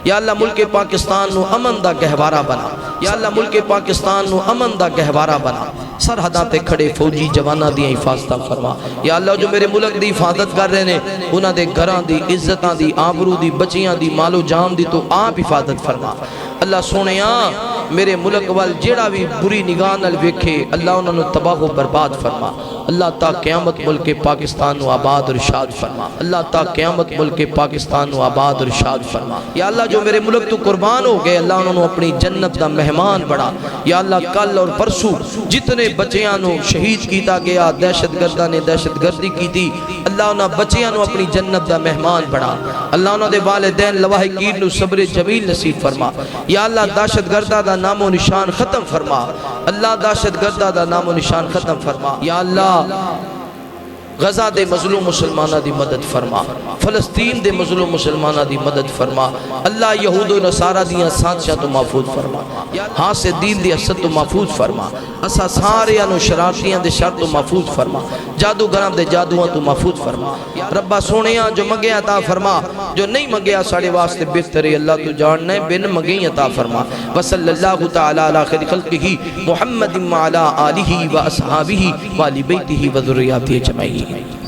یا اللہ ملک پاکستان نو امن دا گہوارہ بنا، یا اللہ ملک پاکستان نو امن دا گہوارہ بنا، سرحداں تے کھڑے فوجی جواناں دی حفاظت فرما۔ یا اللہ جو میرے ملک دی حفاظت کر رہے ہیں انہاں دے گھراں دی عزتاں دی آبرو دی بچیاں دی مال و جان دی تو آپ حفاظت فرما۔ اللہ سونیاں میرے ملک وال جیڑا بھی بری نگاہ نال ویکھے اللہ انہاں نو تباہ و برباد فرما۔ اللہ تا قیامت ملک پاکستان نو آباد اور شاد فرما۔ اللہ تا قیامت ملک پاکستان نو آباد اور شاد فرما۔ یا اللہ جو میرے ملک تو قربان ہو گئے اللہ انہوں نے اپنی جنت دا مہمان بڑھا۔ یا اللہ کل اور پرسو جتنے بچیاں نو شہید کیتا گیا دہشت گردہ نے دہشت گردی کی تھی اللہ انہوں بچیاں نو اپنی جنت دا مہمان بڑھا۔ اللہ انہوں دے والدین لواحقین نو صبر جمیل نصیب فرما۔ یا اللہ دہشت گردہ دا نام و نشان ختم فرما۔ اللہ دہشت گردہ دا نام و نشان ختم فرما۔ یا اللہ غزہ دے مظلوم مسلمانہ دی مدد فرما، فلسطین دے مظلوم مسلمانہ دی مدد فرما۔ اللہ یہود و نصارہ دیاں سازشاں تو محفوظ فرما، ہاں سے دین دی حسد تو محفوظ فرما، اسا سارے انو شرارتیاں دے شر تو محفوظ فرما، جادوگراں دے جادوہاں تو محفوظ فرما۔ ربا سونیاں جو منگے عطا فرما، جو نہیں منگے ساڑے واسطے بہترے اللہ تو جاننے بن منگے عطا فرما۔ وصلی اللہ تعالی علی خیر خلقہ محمد وعلی آلہ و اصحابہ و آل بیتہ و ذریاتہ اجمعین۔